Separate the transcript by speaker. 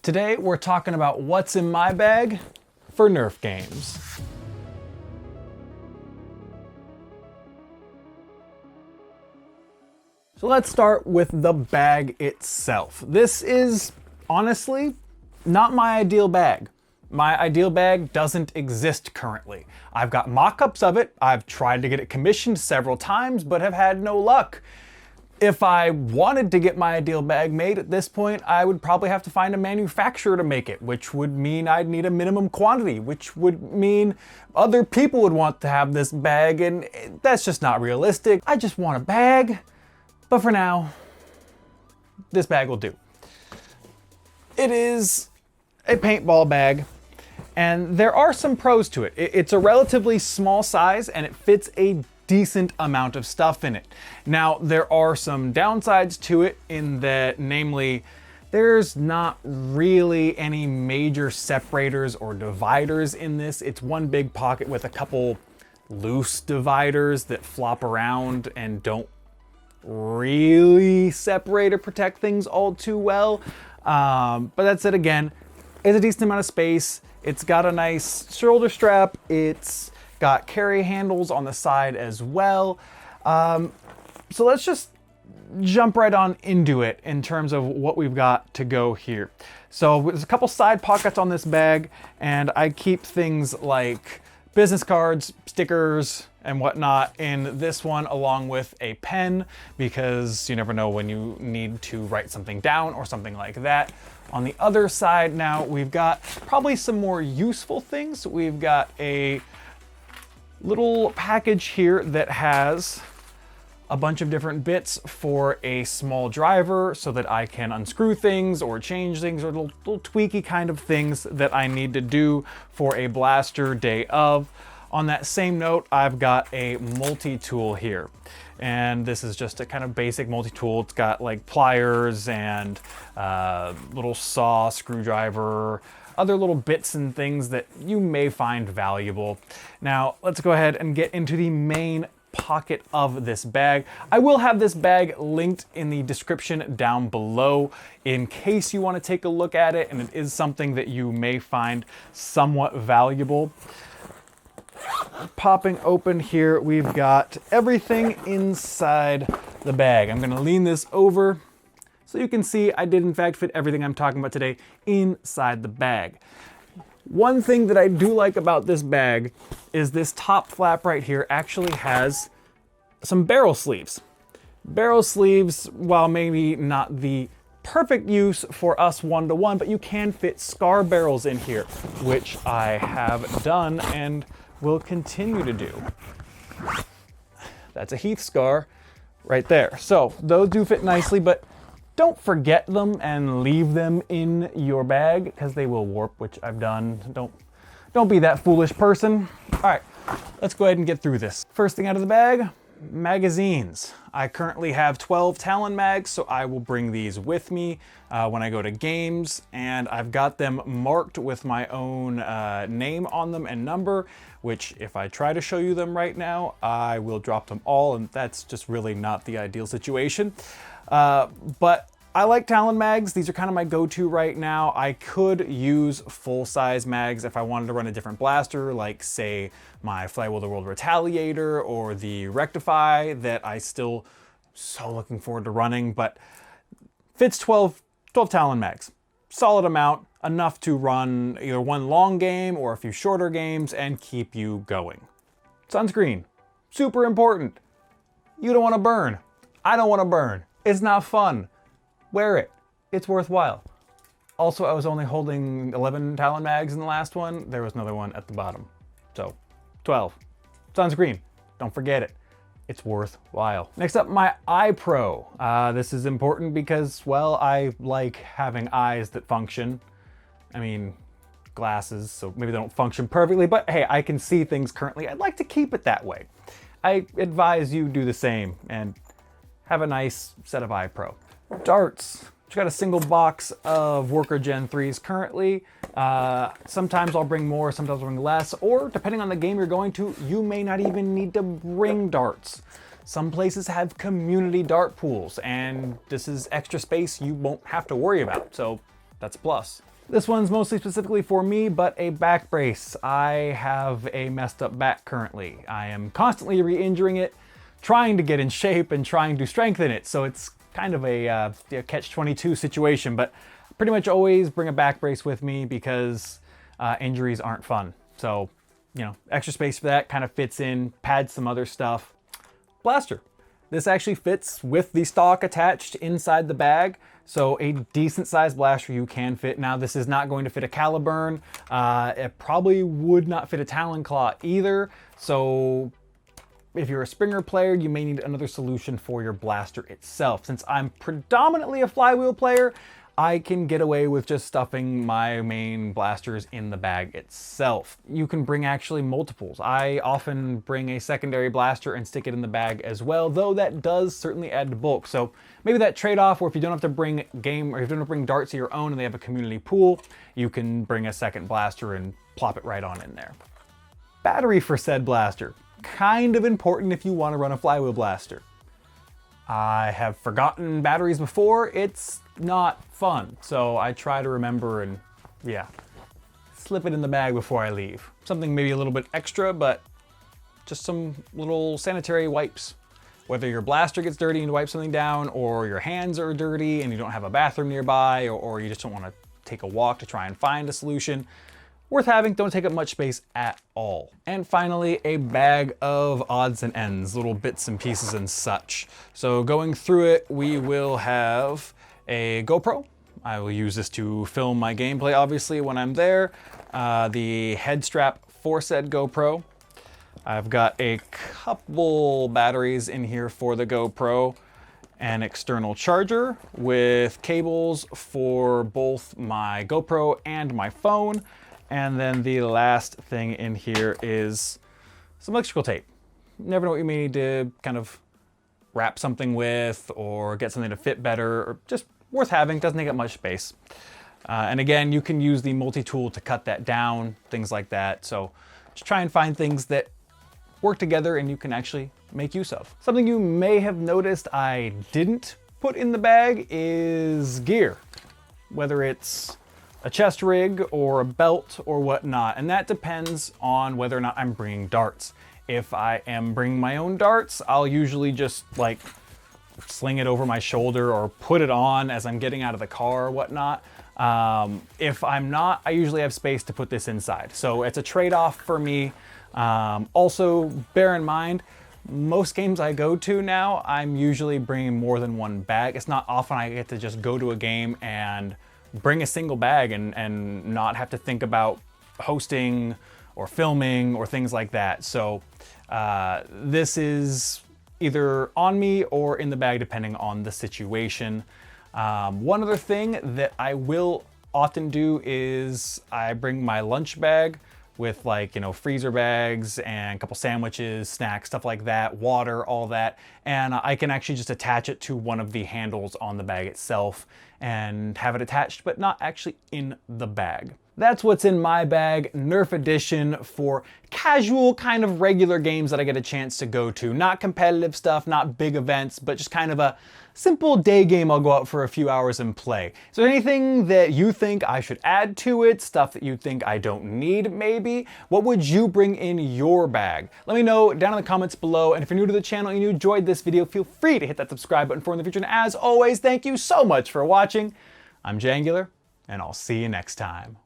Speaker 1: Today we're talking about what's in my bag for Nerf games. So let's start with the bag itself. This is honestly not my ideal bag. My ideal bag doesn't exist currently. I've got mock-ups of it. I've tried to get it commissioned several times, but have had no luck. If I wanted to get my ideal bag made at this point, I would probably have to find a manufacturer to make it, which would mean I'd need a minimum quantity, which would mean other people would want to have this bag, and that's just not realistic. I just want a bag, but for now, this bag will do. It is a paintball bag, and there are some pros to it. It's a relatively small size, and it fits a decent amount of stuff in it. Now, there are some downsides to it in that, namely, there's not really any major separators or dividers in this. It's one big pocket with a couple loose dividers that flop around and don't really separate or protect things all too well. But that's it again. It's a decent amount of space. It's got a nice shoulder strap. It's got carry handles on the side as well. So let's just jump right on into it in terms of what we've got to go here. So there's a couple side pockets on this bag, and I keep things like business cards, stickers, and whatnot in this one, along with a pen, because you never know when you need to write something down or something like that. On the other side now, we've got probably some more useful things. We've got a little package here that has a bunch of different bits for a small driver so that I can unscrew things or change things, or little tweaky kind of things that I need to do for a blaster day of. On that same note, I've got a multi-tool here, and this is just a kind of basic multi-tool. It's got like pliers and little saw, screwdriver, other little bits and things that you may find valuable. Now, let's go ahead and get into the main pocket of this bag. I will have this bag linked in the description down below in case you want to take a look at it, and it is something that you may find somewhat valuable. Popping open here, we've got everything inside the bag. I'm gonna lean this over so you can see I did in fact fit everything I'm talking about today inside the bag. One thing that I do like about this bag is this top flap right here actually has some barrel sleeves. Barrel sleeves, while maybe not the perfect use for us one-to-one, but you can fit scar barrels in here, which I have done and will continue to do. That's a Heath scar right there. So those do fit nicely, but don't forget them and leave them in your bag because they will warp, which I've done. Don't be that foolish person. All right, let's go ahead and get through this. First thing out of the bag, magazines. I currently have 12 Talon mags, so I will bring these with me when I go to games, and I've got them marked with my own name on them and number, which if I try to show you them right now, I will drop them all, and that's just really not the ideal situation. But I like Talon mags. These are kind of my go-to right now. I could use full-size mags if I wanted to run a different blaster, like say my Flywheel the World Retaliator or the Rectify that I still so looking forward to running, but fits 12 Talon mags. Solid amount, enough to run either one long game or a few shorter games and keep you going. Sunscreen, super important. You don't want to burn. I don't want to burn. It's not fun. Wear it. It's worthwhile. Also, I was only holding 11 Talon mags in the last one. There was another one at the bottom. So, 12. Sunscreen. Don't forget it. It's worthwhile. Next up, my eye pro. This is important because, well, I like having eyes that function. I mean, glasses, so maybe they don't function perfectly, but hey, I can see things currently. I'd like to keep it that way. I advise you do the same and have a nice set of eye pro. Darts. I've got a single box of Worker Gen 3s currently. Sometimes I'll bring more, sometimes I'll bring less, or depending on the game you're going to, you may not even need to bring darts. Some places have community dart pools, and this is extra space you won't have to worry about, so that's a plus. This one's mostly specifically for me, but a back brace. I have a messed up back currently. I am constantly re-injuring it, trying to get in shape and trying to strengthen it. So it's kind of a catch-22 situation, but pretty much always bring a back brace with me because injuries aren't fun. So, you know, extra space for that kind of fits in, pads some other stuff. Blaster. This actually fits with the stock attached inside the bag. So a decent sized blaster you can fit. Now this is not going to fit a Caliburn. It probably would not fit a Talon Claw either. So if you're a Springer player, you may need another solution for your blaster itself. Since I'm predominantly a flywheel player, I can get away with just stuffing my main blasters in the bag itself. You can bring actually multiples. I often bring a secondary blaster and stick it in the bag as well, though that does certainly add to bulk. So maybe that trade-off where if you don't have to bring game or if you don't have to bring darts of your own and they have a community pool, you can bring a second blaster and plop it right on in there. Battery for said blaster. Kind of important if you want to run a flywheel blaster. I have forgotten batteries before. It's not fun. So I try to remember and yeah, slip it in the bag before I leave. Something maybe a little bit extra, but just some little sanitary wipes. Whether your blaster gets dirty and you wipe something down, or your hands are dirty and you don't have a bathroom nearby, or you just don't want to take a walk to try and find a solution. Worth having, don't take up much space at all. And finally, a bag of odds and ends, little bits and pieces and such. So going through it, we will have a GoPro. I will use this to film my gameplay, obviously, when I'm there. The head strap for said GoPro. I've got a couple batteries in here for the GoPro. An external charger with cables for both my GoPro and my phone. And then the last thing in here is some electrical tape. Never know what you may need to kind of wrap something with or get something to fit better, or just worth having, doesn't take up much space. And again, you can use the multi-tool to cut that down, things like that. So just try and find things that work together and you can actually make use of. Something you may have noticed I didn't put in the bag is gear, whether it's a chest rig or a belt or whatnot, and that depends on whether or not I'm bringing darts. If I am bringing my own darts, I'll usually just like sling it over my shoulder or put it on as I'm getting out of the car or whatnot. If I'm not, I usually have space to put this inside. So it's a trade-off for me. Also, bear in mind, most games I go to now, I'm usually bringing more than one bag. It's not often I get to just go to a game and bring a single bag and not have to think about hosting or filming or things like that. So this is either on me or in the bag depending on the situation. One other thing that I will often do is I bring my lunch bag with, like, you know, freezer bags and a couple sandwiches, snacks, stuff like that, water, all that. And I can actually just attach it to one of the handles on the bag itself and have it attached, but not actually in the bag. That's what's in my bag, Nerf edition, for casual kind of regular games that I get a chance to go to. Not competitive stuff, not big events, but just kind of a simple day game I'll go out for a few hours and play. Is there anything that you think I should add to it? Stuff that you think I don't need, maybe? What would you bring in your bag? Let me know down in the comments below. And if you're new to the channel and you enjoyed this video, feel free to hit that subscribe button for in the future. And as always, thank you so much for watching. I'm Jangular, and I'll see you next time.